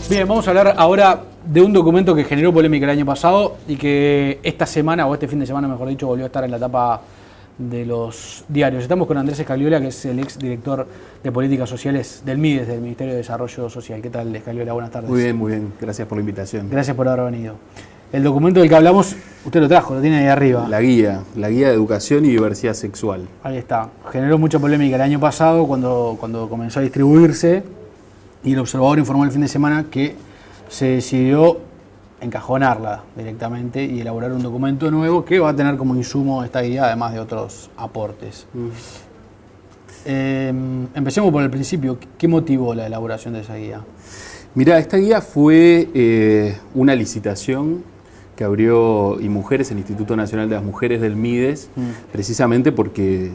Bien, vamos a hablar ahora de un documento que generó polémica el año pasado y que esta semana, o este fin de semana mejor dicho, volvió a estar en la tapa de los diarios. Estamos con Andrés Scagliola, que es el ex director de Políticas Sociales del MIDES, del Ministerio de Desarrollo Social. ¿Qué tal, Scagliola? Buenas tardes. Muy bien. Gracias por la invitación. Gracias por haber venido. El documento del que hablamos, usted lo trajo, lo tiene ahí arriba. La guía de educación y diversidad sexual. Ahí está. Generó mucha polémica el año pasado cuando comenzó a distribuirse y el Observador informó el fin de semana que se decidió encajonarla directamente y elaborar un documento nuevo que va a tener como insumo esta guía, además de otros aportes. Empecemos por el principio. ¿Qué motivó la elaboración de esa guía? Mirá, esta guía fue una licitación que abrió IMujeres, el Instituto Nacional de las Mujeres del MIDES, precisamente porque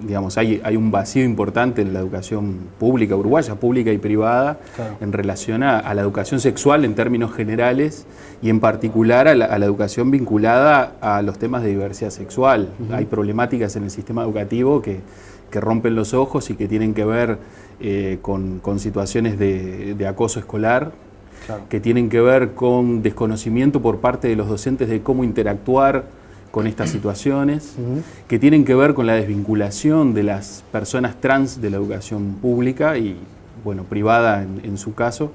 digamos, hay un vacío importante en la educación pública uruguaya, pública y privada, claro, en relación a la educación sexual en términos generales y en particular a la educación vinculada a los temas de diversidad sexual. Hay problemáticas en el sistema educativo que rompen los ojos y que tienen que ver con situaciones de acoso escolar, claro, que tienen que ver con desconocimiento por parte de los docentes de cómo interactuar con estas situaciones, que tienen que ver con la desvinculación de las personas trans de la educación pública y, bueno, privada en su caso,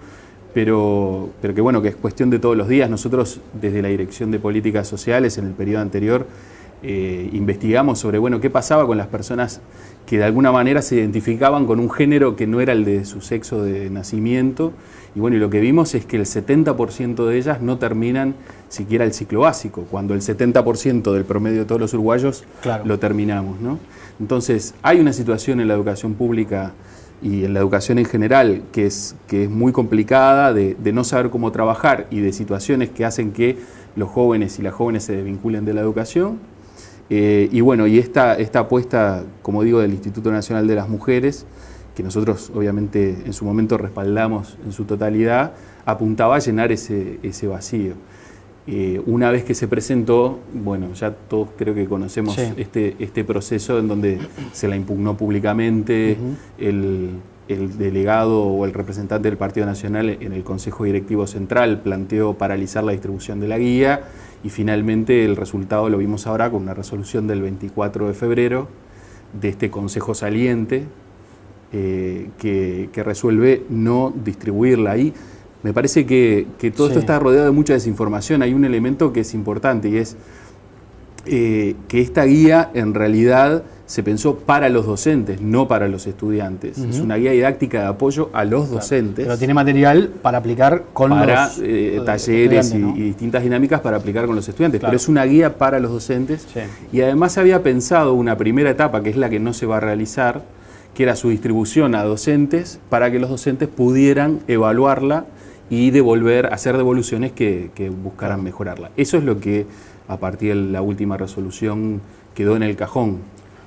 pero que, bueno, que es cuestión de todos los días. Nosotros, desde la Dirección de Políticas Sociales, en el periodo anterior, investigamos sobre, bueno, qué pasaba con las personas que de alguna manera se identificaban con un género que no era el de su sexo de nacimiento, y bueno, y lo que vimos es que el 70% de ellas no terminan siquiera el ciclo básico, cuando el 70% del promedio de todos los uruguayos, claro, lo terminamos, ¿no? Entonces, hay una situación en la educación pública y en la educación en general que es muy complicada, de no saber cómo trabajar y de situaciones que hacen que los jóvenes y las jóvenes se desvinculen de la educación. Y bueno, y esta apuesta, como digo, del Instituto Nacional de las Mujeres, que nosotros obviamente en su momento respaldamos en su totalidad, apuntaba a llenar ese vacío. Una vez que se presentó, bueno, ya todos creo que conocemos, sí, este proceso en donde se la impugnó públicamente, el delegado o el representante del Partido Nacional en el Consejo Directivo Central planteó paralizar la distribución de la guía y finalmente el resultado lo vimos ahora con una resolución del 24 de febrero de este Consejo Saliente que resuelve no distribuirla ahí. Me parece que todo esto está rodeado de mucha desinformación. Hay un elemento que es importante y es que esta guía en realidad se pensó para los docentes, no para los estudiantes. Es una guía didáctica de apoyo a los docentes. Pero tiene material para aplicar con para los talleres ¿no? y distintas dinámicas para aplicar con los estudiantes. Claro. Pero es una guía para los docentes. Sí. Y además se había pensado una primera etapa, que es la que no se va a realizar, que era su distribución a docentes para que los docentes pudieran evaluarla y hacer devoluciones que buscaran mejorarla. Eso es lo que a partir de la última resolución quedó en el cajón.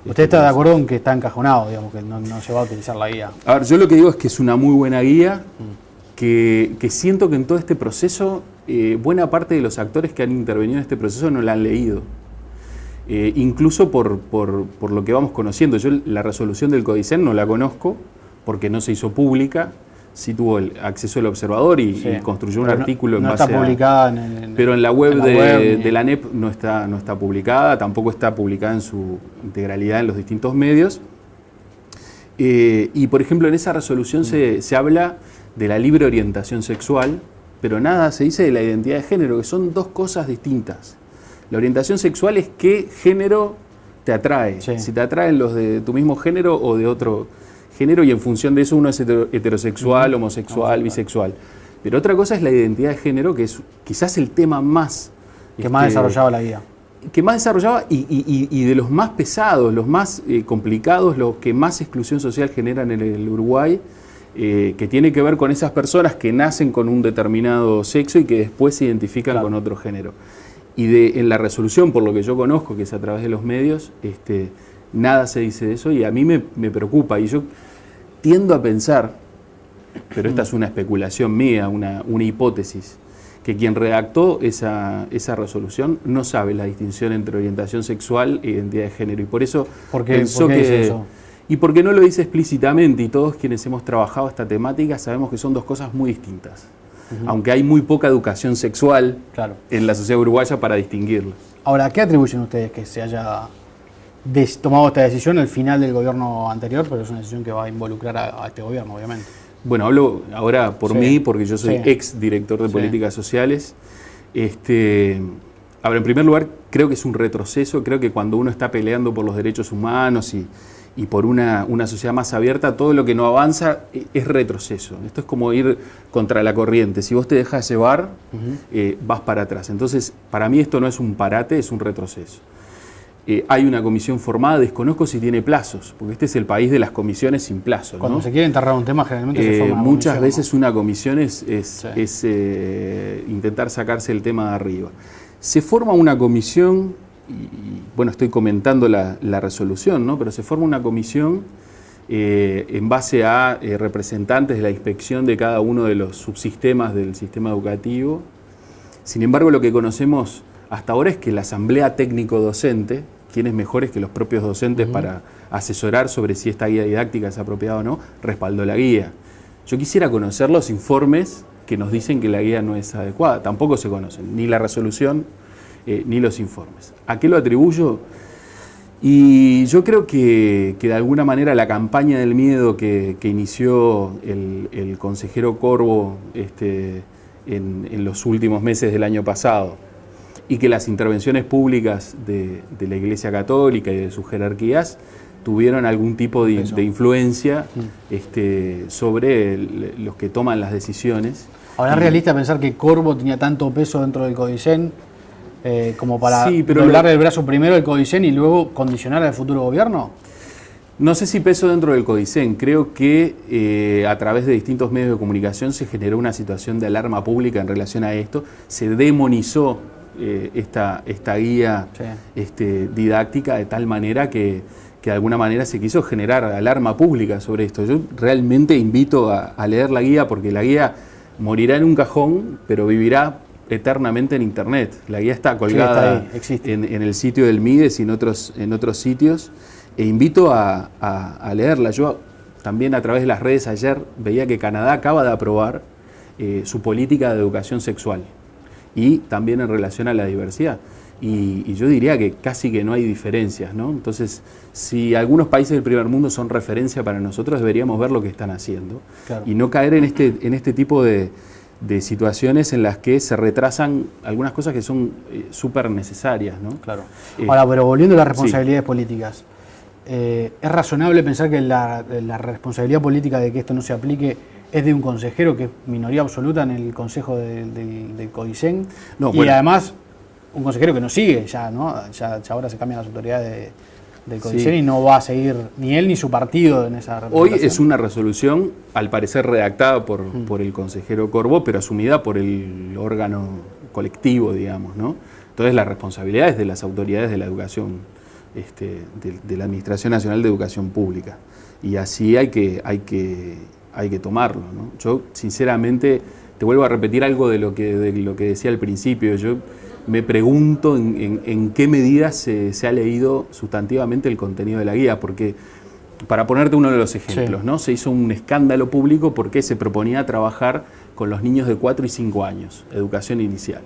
¿Usted está de acuerdo en que está encajonado, digamos, que no se va a utilizar la guía? A ver, yo lo que digo es que es una muy buena guía, que siento que en todo este proceso, buena parte de los actores que han intervenido en este proceso no la han leído. Incluso por lo que vamos conociendo. Yo la resolución del Codicen no la conozco porque no se hizo pública. Sí tuvo el acceso al observador y construyó un artículo en base está publicada pero en la web de la ANEP no está publicada, tampoco está publicada en su integralidad en los distintos medios. Y por ejemplo en esa resolución se habla de la libre orientación sexual, pero nada se dice de la identidad de género, que son dos cosas distintas. La orientación sexual es qué género te atrae, si te atraen los de tu mismo género o de otro género, y en función de eso uno es heterosexual, homosexual, bisexual. Pero otra cosa es la identidad de género, que es quizás el tema más que más desarrollaba la guía. Que más desarrollaba y de los más pesados, los más complicados, los que más exclusión social generan en el Uruguay, que tiene que ver con esas personas que nacen con un determinado sexo y que después se identifican con otro género. Y en la resolución, por lo que yo conozco, que es a través de los medios, nada se dice de eso y a mí me preocupa. Y yo tiendo a pensar, pero esta es una especulación mía, una hipótesis, que quien redactó esa resolución no sabe la distinción entre orientación sexual e identidad de género. Y por eso pensó ¿por qué dice eso? Y porque no lo dice explícitamente, y todos quienes hemos trabajado esta temática sabemos que son dos cosas muy distintas. aunque hay muy poca educación sexual en la sociedad uruguaya para distinguirlos. Ahora, ¿qué atribuyen ustedes que se haya tomado esta decisión al final del gobierno anterior? Pero es una decisión que va a involucrar a este gobierno, obviamente. Bueno, hablo ahora por mí, porque yo soy ex director de políticas sociales. A ver, en primer lugar, creo que es un retroceso. Creo que cuando uno está peleando por los derechos humanos y por una sociedad más abierta, todo lo que no avanza es retroceso. Esto es como ir contra la corriente. Si vos te dejas llevar, vas para atrás. Entonces, para mí esto no es un parate, es un retroceso. Hay una comisión formada, desconozco si tiene plazos, porque este es el país de las comisiones sin plazo, ¿no? Cuando se quiere enterrar un tema, generalmente se forma una muchas comisión, veces, ¿no? Una comisión es intentar sacarse el tema de arriba. Se forma una comisión, y bueno, estoy comentando la resolución, ¿no? Pero se forma una comisión en base a representantes de la inspección de cada uno de los subsistemas del sistema educativo. Sin embargo, lo que conocemos hasta ahora es que la asamblea técnico-docente, quienes mejores que los propios docentes para asesorar sobre si esta guía didáctica es apropiada o no, respaldó la guía. Yo quisiera conocer los informes que nos dicen que la guía no es adecuada. Tampoco se conocen, ni la resolución ni los informes. ¿A qué lo atribuyo? Y yo creo que de alguna manera la campaña del miedo que inició el consejero Corvo en los últimos meses del año pasado, y que las intervenciones públicas de la Iglesia Católica y de sus jerarquías tuvieron algún tipo de influencia sobre los que toman las decisiones. Ahora, ¿es realista pensar que Corvo tenía tanto peso dentro del CODICEN como para doblarle el brazo primero al CODICEN y luego condicionar al futuro gobierno? No sé si peso dentro del CODICEN. Creo que a través de distintos medios de comunicación se generó una situación de alarma pública en relación a esto. Se demonizó esta guía didáctica de tal manera que de alguna manera se quiso generar alarma pública sobre esto. Yo realmente invito a leer la guía, porque la guía morirá en un cajón, pero vivirá eternamente en Internet. La guía está colgada en el sitio del Mides y en otros sitios, e invito a leerla. Yo también a través de las redes ayer veía que Canadá acaba de aprobar su política de educación sexual, y también en relación a la diversidad. Y yo diría que casi que no hay diferencias, ¿no? Entonces, si algunos países del primer mundo son referencia para nosotros, deberíamos ver lo que están haciendo y no caer en este tipo de situaciones en las que se retrasan algunas cosas que son súper necesarias, ¿no? Claro. Ahora, pero volviendo a las responsabilidades políticas, ¿es razonable pensar que la responsabilidad política de que esto no se aplique es de un consejero que es minoría absoluta en el consejo del CODICEN? No, y además, un consejero que no sigue ya, ¿no? Ya ahora se cambian las autoridades del CODICEN y no va a seguir ni él ni su partido en esa representación. Hoy es una resolución, al parecer redactada por el consejero Corvo, pero asumida por el órgano colectivo, digamos, ¿no? Entonces la responsabilidad es de las autoridades de la educación, de la Administración Nacional de Educación Pública. Y así hay que tomarlo, ¿no? Yo, sinceramente, te vuelvo a repetir algo de lo que decía al principio. Yo me pregunto en qué medida se ha leído sustantivamente el contenido de la guía, porque, para ponerte uno de los ejemplos, ¿no? Se hizo un escándalo público porque se proponía trabajar con los niños de 4 y 5 años, educación inicial.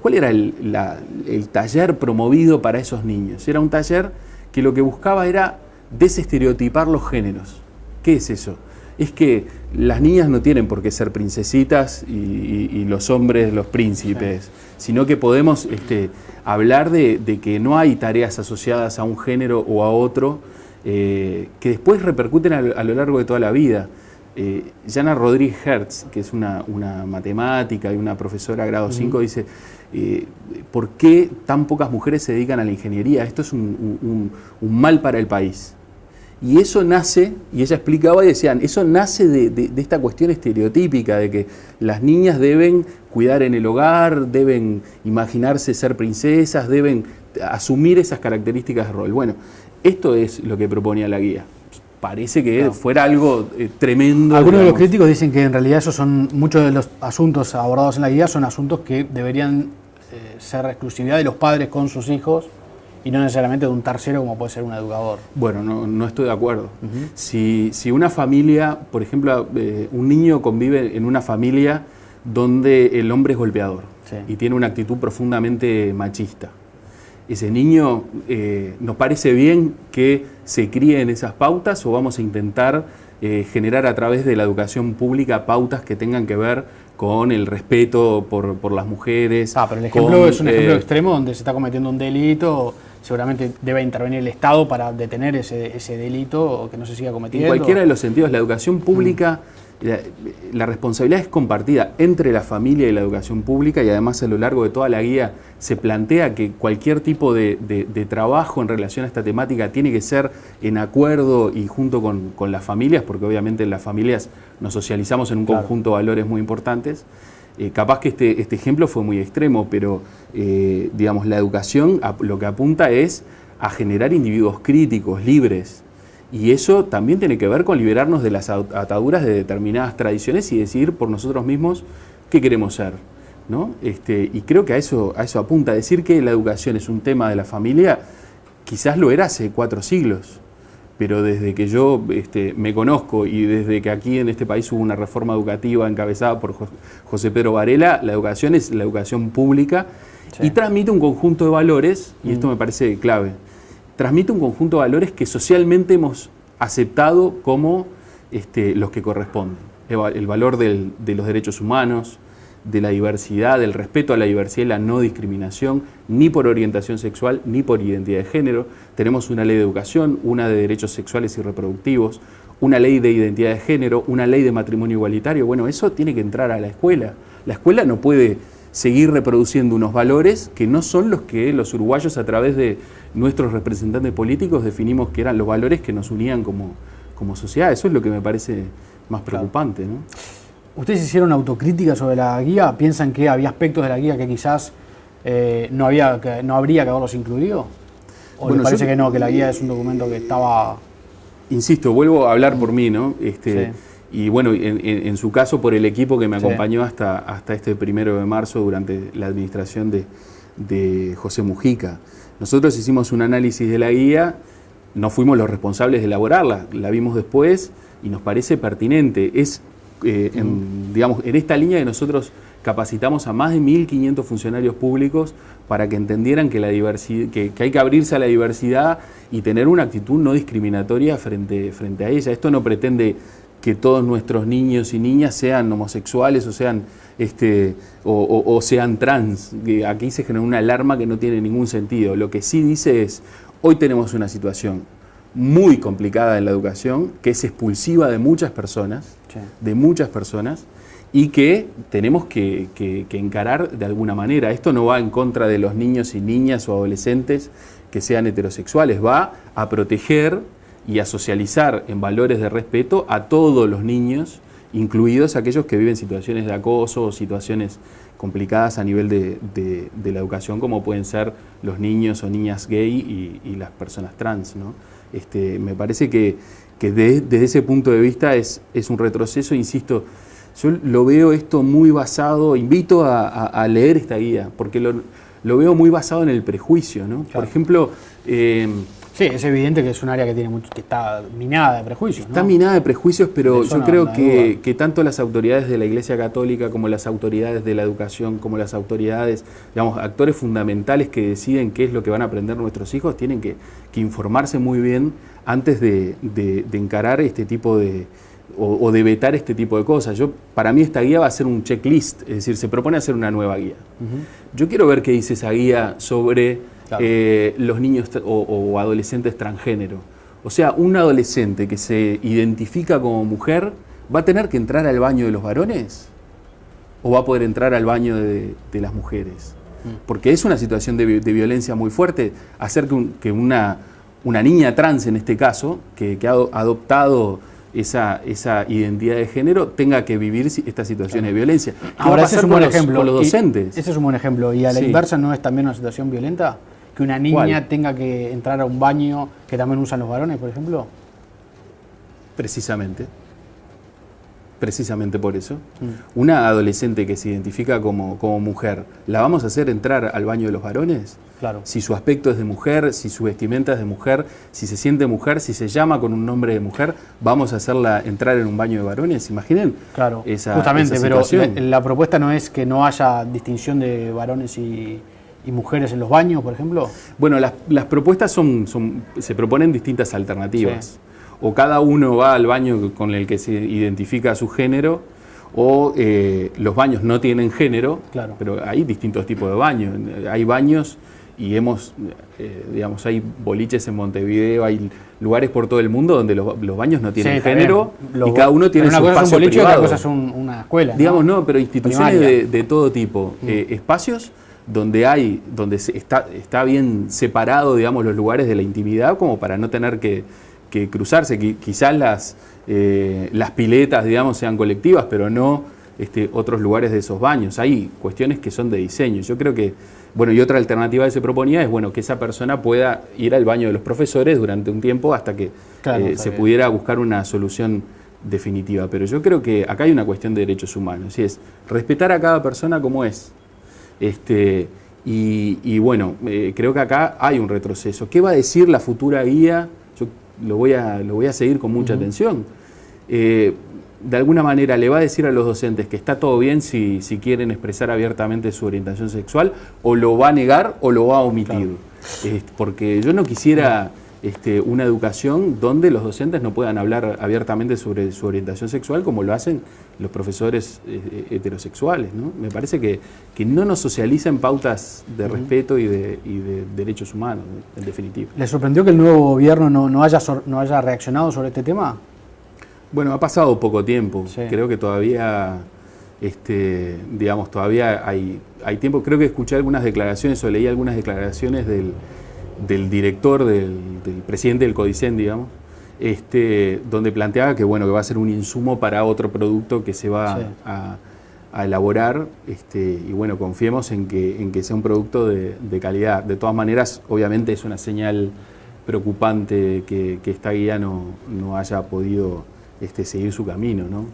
¿Cuál era el taller promovido para esos niños? Era un taller que lo que buscaba era desestereotipar los géneros. ¿Qué es eso? Es que las niñas no tienen por qué ser princesitas y los hombres los príncipes, sino que podemos hablar de que no hay tareas asociadas a un género o a otro que después repercuten a lo largo de toda la vida. Jana Rodríguez Hertz, que es una matemática y una profesora grado 5, dice, ¿por qué tan pocas mujeres se dedican a la ingeniería? Esto es un mal para el país. Y eso nace, y ella explicaba y decían, eso nace de esta cuestión estereotípica de que las niñas deben cuidar en el hogar, deben imaginarse ser princesas, deben asumir esas características de rol. Bueno, esto es lo que proponía la guía. Parece que fuera algo tremendo. Algunos de los críticos dicen que en realidad esos son muchos de los asuntos abordados en la guía, son asuntos que deberían ser exclusividad de los padres con sus hijos, y no necesariamente de un tercero como puede ser un educador. Bueno, no estoy de acuerdo. Si una familia, por ejemplo, un niño convive en una familia donde el hombre es golpeador Sí. y tiene una actitud profundamente machista. Ese niño, ¿nos parece bien que se críe en esas pautas o vamos a intentar generar a través de la educación pública pautas que tengan que ver con el respeto por las mujeres? Pero el ejemplo es un ejemplo extremo donde se está cometiendo un delito, seguramente debe intervenir el Estado para detener ese delito o que no se siga cometiendo. En cualquiera de los sentidos, la educación pública, la responsabilidad es compartida entre la familia y la educación pública, y además a lo largo de toda la guía se plantea que cualquier tipo de trabajo en relación a esta temática tiene que ser en acuerdo y junto con las familias, porque obviamente en las familias nos socializamos en un conjunto de valores muy importantes. Capaz que este ejemplo fue muy extremo, pero digamos, la educación lo que apunta es a generar individuos críticos, libres. Y eso también tiene que ver con liberarnos de las ataduras de determinadas tradiciones y decidir por nosotros mismos qué queremos ser, ¿no? Y creo que a eso apunta. Decir que la educación es un tema de la familia, quizás lo era hace 4 siglos. Pero desde que yo me conozco y desde que aquí en este país hubo una reforma educativa encabezada por José Pedro Varela, la educación es la educación pública y transmite un conjunto de valores, y esto me parece clave, transmite un conjunto de valores que socialmente hemos aceptado como los que corresponden. El valor de los derechos humanos, de la diversidad, del respeto a la diversidad y la no discriminación, ni por orientación sexual, ni por identidad de género. Tenemos una ley de educación, una de derechos sexuales y reproductivos, una ley de identidad de género, una ley de matrimonio igualitario. Bueno, eso tiene que entrar a la escuela. La escuela no puede seguir reproduciendo unos valores que no son los que los uruguayos, a través de nuestros representantes políticos, definimos que eran los valores que nos unían como sociedad. Eso es lo que me parece más preocupante, ¿no? ¿Ustedes hicieron autocrítica sobre la guía? ¿Piensan que había aspectos de la guía que quizás no habría que haberlos incluido? ¿O les parece que no, que la guía es un documento que estaba...? Insisto, vuelvo a hablar por mí, ¿no? Y bueno, en su caso, por el equipo que me acompañó hasta este 1 de marzo durante la administración de José Mujica. Nosotros hicimos un análisis de la guía, no fuimos los responsables de elaborarla, la vimos después y nos parece pertinente. En esta línea que nosotros capacitamos a más de 1.500 funcionarios públicos para que entendieran que hay que abrirse a la diversidad y tener una actitud no discriminatoria frente a ella. Esto no pretende que todos nuestros niños y niñas sean homosexuales o sean sean trans. Aquí se genera una alarma que no tiene ningún sentido. Lo que sí dice es, hoy tenemos una situación muy complicada en la educación, que es expulsiva de muchas personas, y que tenemos que encarar de alguna manera. Esto no va en contra de los niños y niñas o adolescentes que sean heterosexuales, va a proteger y a socializar en valores de respeto a todos los niños, incluidos aquellos que viven situaciones de acoso o situaciones complicadas a nivel de la educación, como pueden ser los niños o niñas gay y las personas trans, ¿no? Me parece que desde ese punto de vista es un retroceso. Insisto, yo lo veo esto muy basado, invito a leer esta guía, porque lo veo muy basado en el prejuicio, ¿no? Claro. Por ejemplo... sí, es evidente que es un área que está minada de prejuicios, ¿no? Está minada de prejuicios, pero yo creo que tanto las autoridades de la Iglesia Católica como las autoridades de la educación, como las autoridades, digamos, actores fundamentales que deciden qué es lo que van a aprender nuestros hijos, tienen que informarse muy bien antes de encarar este tipo de... o de vetar este tipo de cosas. Para mí esta guía va a ser un checklist, es decir, se propone hacer una nueva guía. Yo quiero ver qué dice esa guía sobre los niños o adolescentes transgénero. O sea, un adolescente que se identifica como mujer, ¿va a tener que entrar al baño de los varones? ¿O va a poder entrar al baño de las mujeres? Porque es una situación de violencia muy fuerte hacer que una niña trans, en este caso, que ha adoptado esa identidad de género, tenga que vivir esta situación de violencia. Ahora, ese es un buen ejemplo. Con los docentes. Ese es un buen ejemplo. ¿Y a la inversa no es también una situación violenta? ¿Que una niña tenga que entrar a un baño que también usan los varones, por ejemplo? Precisamente. precisamente por eso. Una adolescente que se identifica como mujer, ¿la vamos a hacer entrar al baño de los varones? Claro. Si su aspecto es de mujer, si su vestimenta es de mujer, si se siente mujer, si se llama con un nombre de mujer, ¿vamos a hacerla entrar en un baño de varones? Imaginen claro. esa Justamente, esa pero situación. la propuesta no es que no haya distinción de varones y mujeres en los baños, por ejemplo. Bueno, las propuestas se proponen distintas alternativas. Sí. O cada uno va al baño con el que se identifica su género, o los baños no tienen género, claro. Pero hay distintos tipos de baños. Hay baños y digamos, hay boliches en Montevideo, hay lugares por todo el mundo donde los baños no tienen género y cada uno tiene su espacio privado. Una cosa es un boliche y otra cosa es una escuela. Digamos, no, pero instituciones de todo tipo. Espacios donde está bien separado, digamos, los lugares de la intimidad como para no tener que cruzarse. Quizás las piletas, digamos, sean colectivas, pero no otros lugares de esos baños. Hay cuestiones que son de diseño. Yo creo que, y otra alternativa que se proponía es, que esa persona pueda ir al baño de los profesores durante un tiempo hasta que se pudiera buscar una solución definitiva. Pero yo creo que acá hay una cuestión de derechos humanos, y es respetar a cada persona como es. Creo que acá hay un retroceso. ¿Qué va a decir la futura guía? Yo lo voy a seguir con mucha atención. De alguna manera le va a decir a los docentes que está todo bien si quieren expresar abiertamente su orientación sexual, o lo va a negar o lo va a omitir. Claro. Porque yo no quisiera una educación donde los docentes no puedan hablar abiertamente sobre su orientación sexual como lo hacen los profesores heterosexuales, ¿no? Me parece que no nos socialicen pautas de respeto y de derechos humanos, en definitiva. ¿Le sorprendió que el nuevo gobierno no haya reaccionado sobre este tema? Bueno, ha pasado poco tiempo. Sí. Creo que todavía, todavía hay tiempo. Creo que escuché algunas declaraciones o leí algunas declaraciones del director, del presidente del Codicen, digamos, donde planteaba que va a ser un insumo para otro producto que se va a elaborar, confiemos en que sea un producto de calidad. De todas maneras, obviamente es una señal preocupante que esta guía no haya podido seguir su camino, ¿no?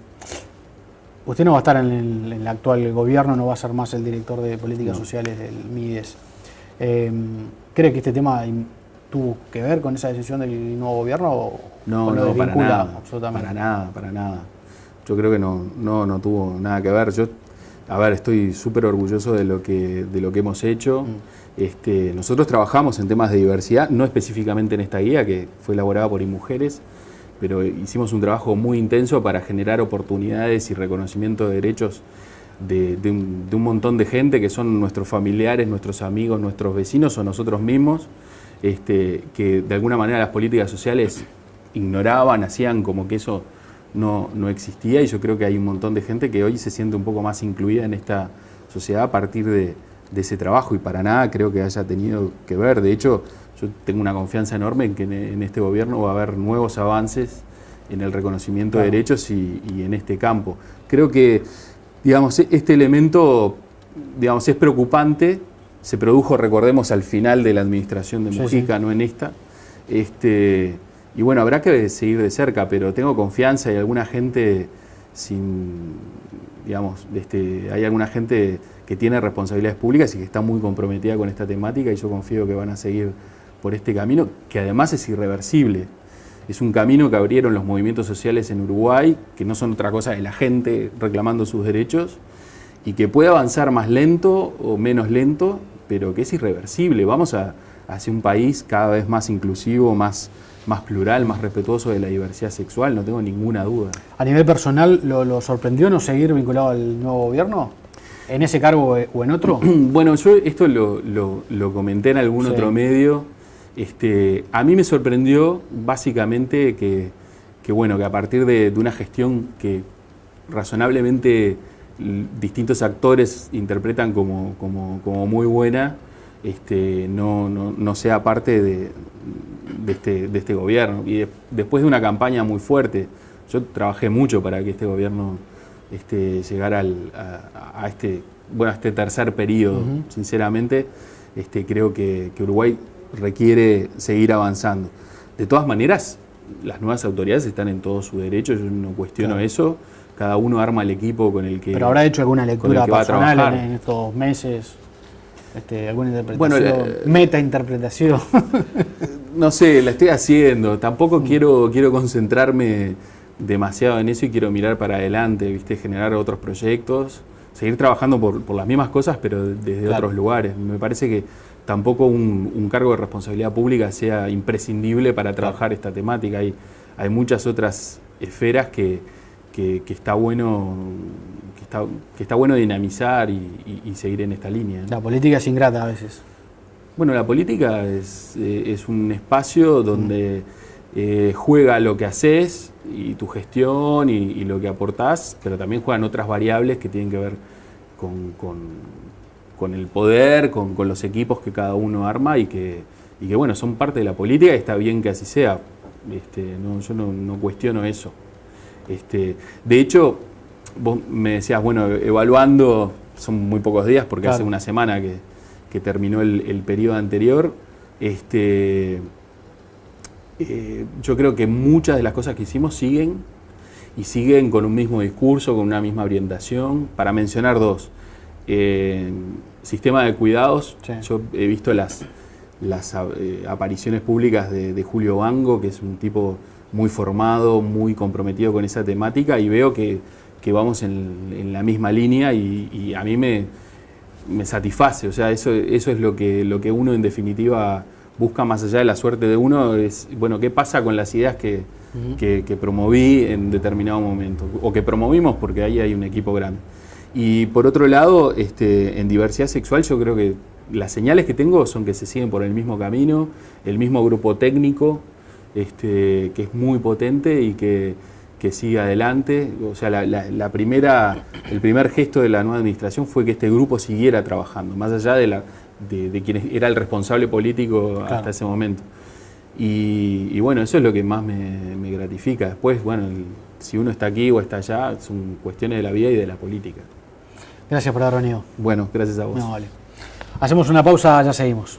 Usted no va a estar en el actual gobierno, no va a ser más el director de políticas sociales del MIDES. ¿Cree que este tema tuvo que ver con esa decisión del nuevo gobierno o no, lo para nada, absolutamente? Para nada. Yo creo que no tuvo nada que ver. Yo, estoy súper orgulloso de lo que hemos hecho. Nosotros trabajamos en temas de diversidad, no específicamente en esta guía que fue elaborada por IMujeres, pero hicimos un trabajo muy intenso para generar oportunidades y reconocimiento de derechos de un montón de gente que son nuestros familiares, nuestros amigos, nuestros vecinos o nosotros mismos, que de alguna manera las políticas sociales ignoraban, hacían como que eso no existía, y yo creo que hay un montón de gente que hoy se siente un poco más incluida en esta sociedad a partir de ese trabajo, y para nada creo que haya tenido que ver. De hecho, yo tengo una confianza enorme en que en este gobierno va a haber nuevos avances en el reconocimiento de derechos y en este campo. Creo que, este elemento, es preocupante. Se produjo, recordemos, al final de la administración de Mujica, no en esta. Habrá que seguir de cerca, pero tengo confianza y alguna gente hay alguna gente que tiene responsabilidades públicas y que está muy comprometida con esta temática, y yo confío que van a seguir por este camino, que además es irreversible. Es un camino que abrieron los movimientos sociales en Uruguay, que no son otra cosa que la gente reclamando sus derechos, y que puede avanzar más lento o menos lento, pero que es irreversible. Vamos hacia un país cada vez más inclusivo, más plural, más respetuoso de la diversidad sexual, no tengo ninguna duda. ¿A nivel personal lo sorprendió no seguir vinculado al nuevo gobierno? ¿En ese cargo o en otro? Bueno, yo esto lo comenté en algún otro medio. A mí me sorprendió básicamente que a partir de una gestión que razonablemente distintos actores interpretan como muy buena, no sea parte de este gobierno. Y después de una campaña muy fuerte, yo trabajé mucho para que este gobierno llegara a este tercer periodo. Sinceramente, creo que Uruguay requiere seguir avanzando. De todas maneras, las nuevas autoridades están en todo su derecho, yo no cuestiono eso. cada uno arma el equipo con el que... Pero habrá hecho alguna lectura personal en estos meses, alguna interpretación, bueno, meta-interpretación. No sé, la estoy haciendo. Tampoco quiero concentrarme demasiado en eso y quiero mirar para adelante, ¿viste? Generar otros proyectos, seguir trabajando por las mismas cosas, pero desde otros lugares. Me parece que tampoco un cargo de responsabilidad pública sea imprescindible para trabajar esta temática. Hay muchas otras esferas que está bueno que está bueno dinamizar y seguir en esta línea, ¿no? La política es ingrata a veces. Bueno, la política es un espacio donde juega lo que haces y tu gestión y lo que aportás, pero también juegan otras variables que tienen que ver con el poder, con los equipos que cada uno arma y que bueno, son parte de la política y está bien que así sea. Yo no cuestiono eso. De hecho, vos me decías, bueno, evaluando, son muy pocos días porque claro, hace una semana que terminó el periodo anterior. Yo creo que muchas de las cosas que hicimos siguen con un mismo discurso, con una misma orientación. Para mencionar dos, sistema de cuidados. Sí. Yo he visto las apariciones públicas de Julio Bango, que es un tipo muy formado, muy comprometido con esa temática, y veo que vamos en la misma línea y a mí me satisface. O sea, eso es lo que uno en definitiva busca, más allá de la suerte de uno, es, bueno, ¿qué pasa con las ideas que promoví en determinado momento? O que promovimos, porque ahí hay un equipo grande. Y por otro lado, en diversidad sexual yo creo que las señales que tengo son que se siguen por el mismo camino, el mismo grupo técnico, que es muy potente y que sigue adelante. O sea, el primer gesto de la nueva administración fue que este grupo siguiera trabajando, más allá de quien era el responsable político, claro, hasta ese momento. Y bueno, eso es lo que más me gratifica. Después, bueno, si uno está aquí o está allá, son cuestiones de la vida y de la política. Gracias por haber venido. Bueno, gracias a vos. No, vale. Hacemos una pausa, ya seguimos.